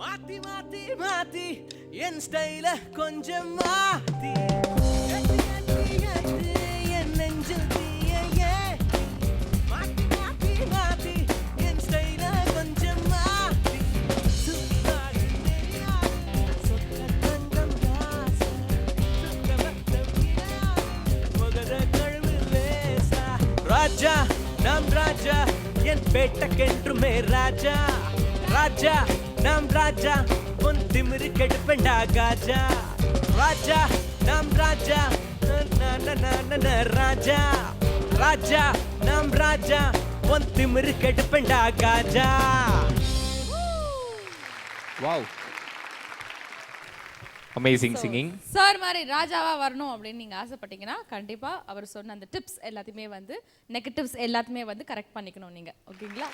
மாத்தி மாத்தி மாத்தி என் ஸ்டைல கொஞ்சம் மாத்தி, ஏத்தி ஏத்தி ஏத்தி என் நெஞ்சில் தீய ஏத்தி, மாத்தி மாத்தி மாத்தி என் ஸ்டைல கொஞ்சம் மாத்தி, சுத்தாடு தெரியாது சொத்த தங்கம் ராசா, சுத்த வட்டம் விடாது முகத கழுவு லேசா, ராஜா நாம் ராஜா என் பேட்டக்கென்றுமே ராஜா, ராஜா நாம் ராஜா உன் திமிரு கெடுப்பண்டா காஜா, ராஜா நாம் ராஜா ராஜா, ராஜா நாம் ராஜா உன் திமிரு கெடுப்பண்டா காஜா. Wow, amazing singing. சார் மாதிரி ராஜாவா வரணும் அப்படின்னு நீங்க ஆசைப்பட்டீங்கன்னா கண்டிப்பா அவர் சொன்ன அந்த டிப்ஸ் எல்லாத்தையுமே வந்து நெகட்டிவ்ஸ் எல்லாத்தையுமே வந்து கரெக்ட் பண்ணிக்கணும் நீங்க. ஓகேங்களா?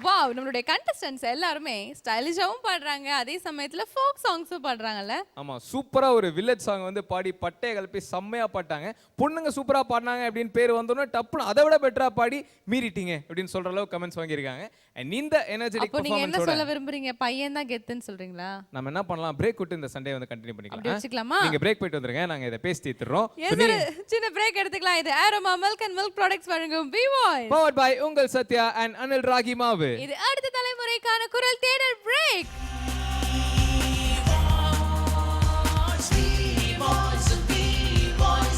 வாவ், நம்மளுடைய கண்டஸ்டன்ட்ஸ் எல்லாருமே ஸ்டைலிஷாவும் பாடுறாங்க, அதே சமயத்துல ஃபோக் சாங்ஸும் பாடுறாங்கல்ல. ஆமா, சூப்பரா ஒரு வில்லேஜ் சாங் வந்து பாடி பட்டையை கலப்பி செம்மையா பாட்டாங்க. பொண்ணுங்க சூப்பரா பாடினாங்க அப்படின்னு பேர் வந்தோன்னே டப்புன்னு அதை விட பெட்டரா பாடி மீறிட்டீங்க அப்படின்னு சொல்ற அளவுக்கு கமெண்ட்ஸ் வாங்கியிருக்காங்க. அண்ட் இந்த எனர்ஜெட்டிக் அப்போ நீங்க என்ன பெர்ஃபார்மன்ஸோட சொல்ல விரும்புறீங்க? பையன் தான் கெத்துன்னு சொல்றீங்களா? நம்ம என்ன பண்ணலாம், பிரேக் விட்டு இந்த சண்டே வந்து கண்டினியூ அப்படி பண்ணிக்கலாம். வச்சுக்கலாமா? நீங்க பிரேக் போயிட்டு வந்துருங்க, நாங்க இதை பேசி தீர்றோம். சின்ன பிரேக் எடுத்துக்கலாம். இது aroma milk and milk products வழங்கும் பி வாய்ஸ் பவர்ட் பை உங்கள் சத்யா அண்ட் அனில் ராகி மாவு. இது அடுத்த தலைமுறைக்கான குரல் தேடல் break. We voice,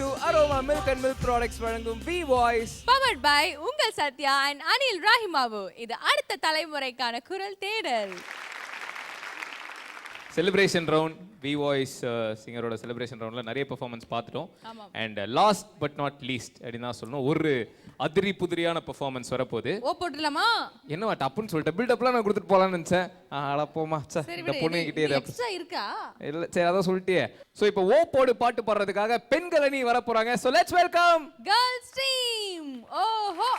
to aroma milk and milk products வழங்கும் வி வாய்ஸ் பவர்ட் பை உங்கள் சத்யா அண்ட் அனில் ராஹிமாவு. இது அடுத்த தலைமுறைக்கான குரல் தேடல். செலிப்ரேஷன் ரவுண்ட் வி வாய்ஸ் சிங்கரோட செலிப்ரேஷன் ரவுண்டில் நிறைய பெர்ஃபார்மன்ஸ் பார்த்துட்டோம். And last but not least அப்படின்னு தான் சொல்லணும், ஒரு அதிரி புதிரியான பெர்ஃபார்மன்ஸ் வரப்போகுது. ஓ போட்டுடலாமா? என்ன டப்புன்னு சொல்லிட்டு பில்டப்லாம் நான் கொடுத்துட்டு போகலான்னு நினச்சேன். அழப்போமா இந்த பொண்ணு கிட்டே எக்ஸ்ட்ரா இருக்கா? இல்லை சரி அதான் சொல்லிட்டியே. ஸோ இப்போ ஓ போடு பாட்டு பாடுறதுக்காக பெண்கள் அணி வர போகிறாங்க. So let's welcome girls team. ஓஹோ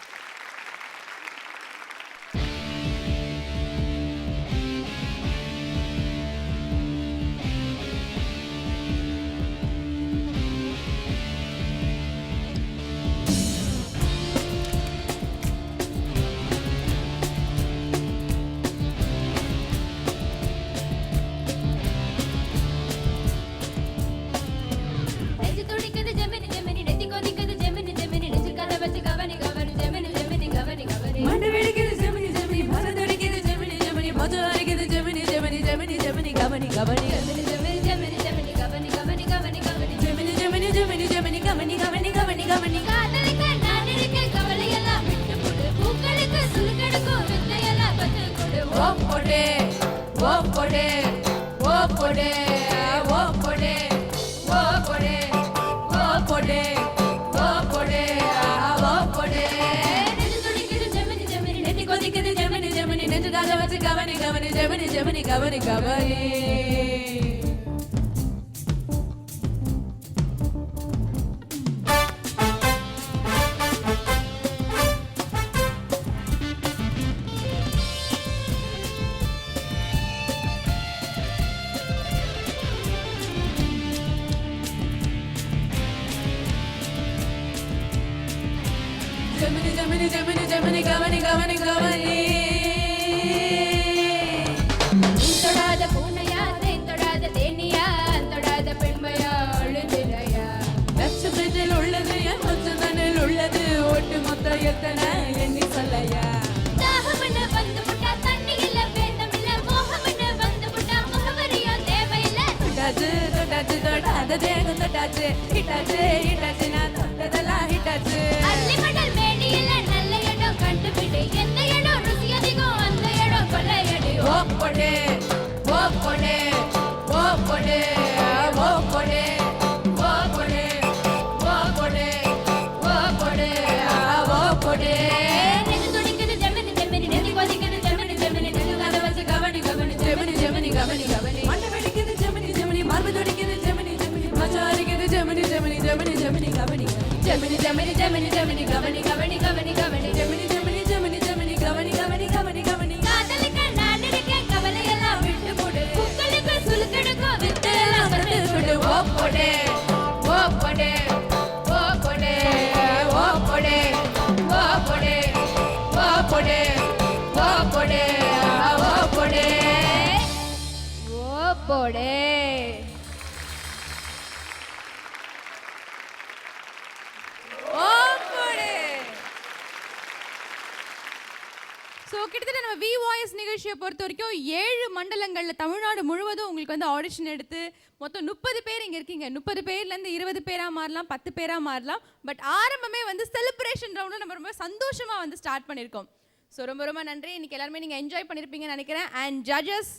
கிட்டத்தட்ட நம்ம வி வாய்ஸ் நிகழ்ச்சியை பொறுத்த வரைக்கும் 7 மண்டலங்களில் தமிழ்நாடு முழுவதும் உங்களுக்கு வந்து ஆடிஷன் எடுத்து மொத்தம் 30 பேர் இங்கே இருக்கீங்க. 30 பேர்லேருந்து 20 பேராக மாறலாம், 10 பேராக மாறலாம். பட் ஆரம்பமே வந்து செலிப்ரேஷன் ரவுண்டில் நம்ம ரொம்ப சந்தோஷமாக வந்து ஸ்டார்ட் பண்ணியிருக்கோம். ஸோ ரொம்ப ரொம்ப நன்றி. இன்றைக்கி எல்லாருமே நீங்கள் என்ஜாய் பண்ணியிருப்பீங்கன்னு நினைக்கிறேன். அண்ட் ஜட்ஜஸ்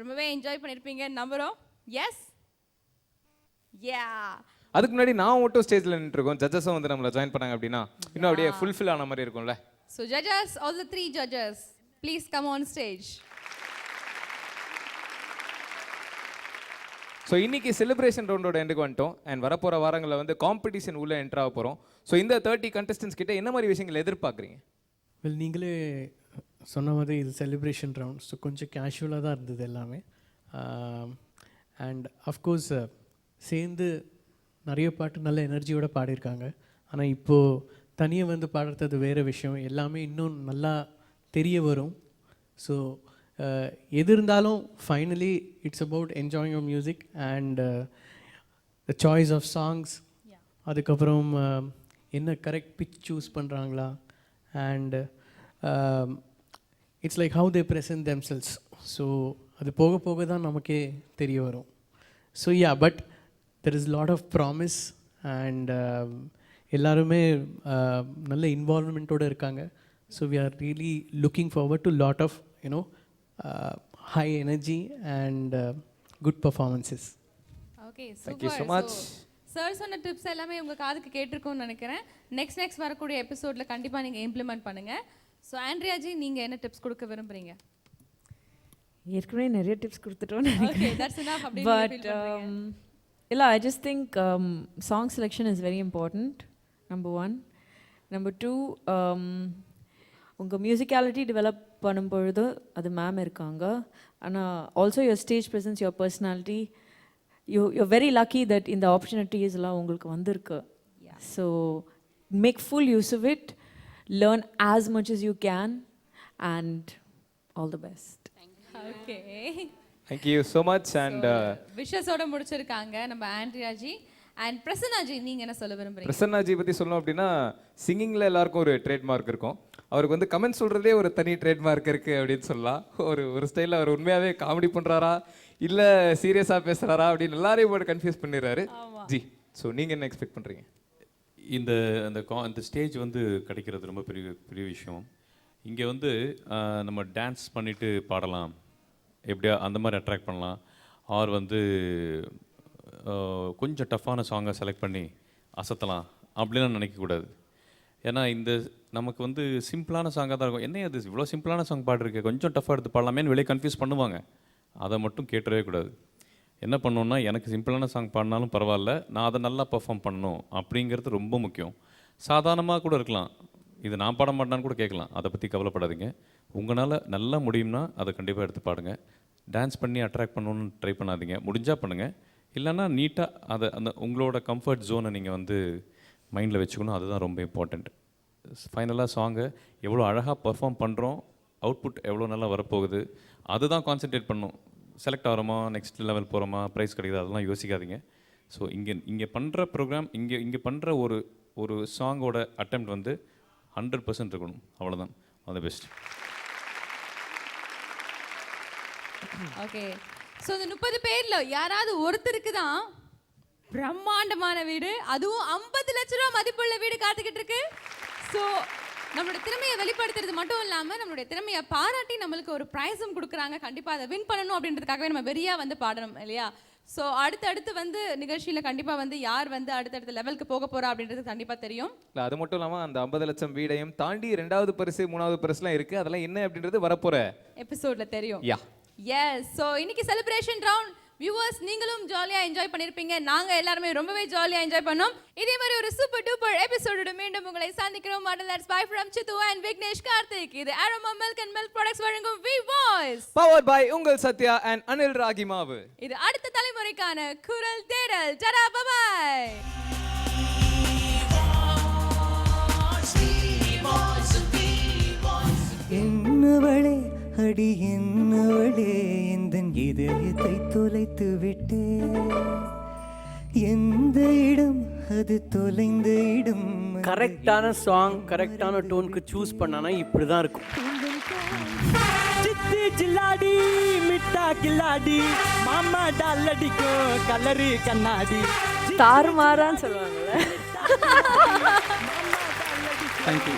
ரொம்பவே என்ஜாய் பண்ணியிருப்பீங்கன்னு நம்புகிறோம். Yes yeah. அதுக்கு முன்னாடி நான் மட்டும் ஸ்டேஜில் நின்றுருக்கோம், ஜட்ஜஸும் வந்து நம்மளை ஜாயின் பண்ணாங்க அப்படின்னா இன்னும் அப்படியே ஃபுல்ஃபில் ஆன மாதிரி இருக்கும்ல. So judges, all the 3 judges, please come on stage. So இன்னைக்கு செலிப்ரேஷன் ரவுண்டோட எண்டுக்கு வந்துட்டோம். அண்ட் வரப்போகிற வாரங்களில் வந்து காம்படிஷன் உள்ளே என்ட்ரு ஆக போகிறோம். ஸோ இந்த 30 contestants கிட்ட என்ன மாதிரி விஷயங்கள் எதிர்பார்க்குறீங்க? வெல், நீங்களே சொன்ன மாதிரி இது செலிப்ரேஷன் ரவுண்ட், ஸோ கொஞ்சம் கேஷுவலாக தான் இருந்தது எல்லாமே. அண்ட் அஃப்கோர்ஸ் சேர்ந்து நிறைய பாட்டு நல்ல எனர்ஜியோடு பாடியிருக்காங்க. ஆனால் இப்போது தனியாக வந்து பாடுறது வேறு விஷயம், எல்லாமே இன்னும் நல்லா தெரிய வரும். ஸோ எது இருந்தாலும் finally it's about enjoying your music and the choice of songs. அதுக்கப்புறம் என்ன கரெக்ட் பிச் சூஸ் பண்ணுறாங்களா, and it's like how they present themselves. So அது போக போக தான் நமக்கே தெரிய வரும். So ya, but there is lot of promise and எல்லாருமே நல்ல இன்வால்வ்மெண்ட்டோடு இருக்காங்க. So we are really looking forward to lot of you know high energy and good performances. Okay Thank you so much. Sir சொன்ன டிப்ஸ் எல்லாமே உங்கள் காதுக்கு கேட்டிருக்கும்னு நினைக்கிறேன். Next வரக்கூடிய எபிசோடில் கண்டிப்பாக நீங்கள் இம்ப்ளிமெண்ட் பண்ணுங்கள். ஸோ ஆண்ட்ரியாஜி, நீங்கள் என்ன டிப்ஸ் கொடுக்க விரும்புகிறீங்க? ஏற்கனவே நிறைய டிப்ஸ் கொடுத்துட்டோன்னு ஓகே, தட்ஸ் எனஃப். பட் இல்லை, I just think song selection is very important, number 1. Number 2, உங்கள் மியூசிக்காலிட்டி டெவலப் பண்ணும் பொழுது அது மேம் இருக்காங்க. ஆனால் also your stage presence, your personality, you're very lucky that இந்த ஆப்பர்ச்சுனிட்டிஸ் எல்லாம் உங்களுக்கு வந்திருக்கு. So make full use of it, learn as much as you can, and all the best. ஓகே, Thank you so much. And விஷஸோட முடிச்சிருக்காங்க நம்ம ஆண்ட்ரியாஜி. And பிரசன்னாஜி, நீங்கள் என்ன சொல்ல விரும்புறீங்க? பிரசன்னாஜி பற்றி சொல்லணும் அப்படின்னா, சிங்கிங்கில் எல்லாருக்கும் ஒரு ட்ரேட்மார்க் இருக்கும். அவருக்கு வந்து கமெண்ட் சொல்கிறதே ஒரு தனி ட்ரேட்மார்க் இருக்குது அப்படின்னு சொல்லலாம். ஒரு ஸ்டைலில் அவர் உண்மையாகவே காமெடி பண்ணுறாரா இல்லை சீரியஸாக பேசுகிறாரா அப்படின்னு எல்லாரையும் போட்டு கன்ஃபியூஸ் பண்ணிடுறாரு. ஜி, ஸோ நீங்கள் என்ன எக்ஸ்பெக்ட் பண்ணுறீங்க? இந்த ஸ்டேஜ் வந்து கிடைக்கிறது ரொம்ப பெரிய விஷயம். இங்கே வந்து நம்ம டான்ஸ் பண்ணிவிட்டு பாடலாம், எப்படியா அந்த மாதிரி அட்ராக்ட் பண்ணலாம். ஆர் வந்து கொஞ்சம் டஃப்பான சாங்கை செலக்ட் பண்ணி அசத்தலாம் அப்படிலாம் நினைக்கக்கூடாது. ஏன்னா நமக்கு வந்து சிம்பிளான சாங்காக தான் இருக்கும். என்ன அது இவ்வளோ சிம்பிளான சாங் பாடிருக்கு, கொஞ்சம் டஃப்பாக எடுத்து பாடலாமேன்னு வெளியே கன்ஃபியூஸ் பண்ணுவாங்க. அதை மட்டும் கேட்டவே கூடாது. என்ன பண்ணணுன்னா, எனக்கு சிம்பிளான சாங் பாடினாலும் பரவாயில்ல, நான் அதை நல்லா பர்ஃபார்ம் பண்ணணும் அப்படிங்கிறது ரொம்ப முக்கியம். சாதாரணமாக கூட இருக்கலாம், இது நான் பாட மாட்டேன்னு கூட கேட்கலாம், அதை பற்றி கவலைப்படாதீங்க. உங்களால் நல்லா முடியும்னா அதை கண்டிப்பாக எடுத்து பாடுங்க. டான்ஸ் பண்ணி அட்ராக்ட் பண்ணணுன்னு ட்ரை பண்ணாதீங்க, முடிஞ்சால் பண்ணுங்கள். இல்லைன்னா நீட்டாக அந்த உங்களோட கம்ஃபர்ட் ஜோனை நீங்கள் வந்து மைண்டில் வச்சுக்கணும். அதுதான் ரொம்ப இம்பார்ட்டண்ட். ஃபைனலாக சாங்கை எவ்வளோ அழகாக பர்ஃபார்ம் பண்ணுறோம், அவுட்புட் எவ்வளோ நல்லா வரப்போகுது, அதுதான் கான்சென்ட்ரேட் பண்ணணும். செலக்ட் ஆகிறோமா, நெக்ஸ்ட் லெவல் போகிறோமா, ப்ரைஸ் கிடைக்குது, அதெல்லாம் யோசிக்காதீங்க. ஸோ இங்கே பண்ணுற ப்ரோக்ராம், இங்கே பண்ணுற ஒரு சாங்கோட அட்டெம்ப்ட் வந்து 100% இருக்கணும். அவ்வளோதான். All the best. Okay, so இந்த 30 பேர்ல யாராவது ஒருத்தருக்கு தான் பிரம்மாண்டமான வீடு, அதுவும் 50 லட்ச ரூபா மதிப்புள்ள வீடு காத்துக்கிட்டு இருக்கு. ஸோ நம்மளோட திறமையை வெளிப்படுத்துறது மட்டும் இல்லாமல் நம்மளுடைய திறமையை பாராட்டி நம்மளுக்கு ஒரு ப்ரைஸும் கொடுக்குறாங்க. கண்டிப்பாக அதை வின் பண்ணணும் அப்படின்றதுக்காகவே நம்ம வெறியாக வந்து பாடணும் இல்லையா? ஸோ அடுத்தடுத்து வந்து நிகழ்ச்சியில் கண்டிப்பாக வந்து யார் வந்து அடுத்தடுத்த லெவலுக்கு போக போகிறா அப்படின்றது கண்டிப்பாக தெரியும். இல்லை, அது மட்டும் இல்லாமல் அந்த 50 லட்சம் வீடையும் தாண்டி 2வது பரிசு 3வது பரிசுலாம் இருக்குது. அதெல்லாம் என்ன அப்படின்றது வரப்போகிற எபிசோடில் தெரியும். யா, எஸ். ஸோ இன்னைக்கு செலிப்ரேஷன் ரவுண்ட் வியூவர்ஸ், நீங்களும் ஜாலியாக என்ஜாய் பண்ணியிருப்பீங்க. நாங்கள் எல்லாருமே ரொம்பவே ஜாலியாக என்ஜாய் பண்ணோம். இதே மாதிரி ஒரு சூப்பர் டூப்பர் எபிசோடோட மீண்டும் உங்களை சந்திக்கிறோம். That's bye from Chittu and Vignesh Karthik. இது Aroma Milk and Milk Products வழங்கும் V Voice, powered by உங்கள் சத்யா and அனில் ராகி மாவு. இது அடுத்த தலைமுறைக்கான குரல் தேடல். டடா, பை. என்னவளே அடி என்னவளே, எந்தன் இதயத்தை தொலைத்து விட்டே, எந்த இடம் அது தொலைந்த இடம். கரெக்டான சாங் கரெக்டான டோனுக்கு சூஸ் பண்ணானா இப்படி தான் இருக்கும். சித்தி ஜில்லாடி மிட்டா கில்லாடி மாமா டாலடிக்கும் கலரி கண்ணாடி தாறுமாறான்னு சொல்லுவாங்கல்ல. தேங்க்யூ.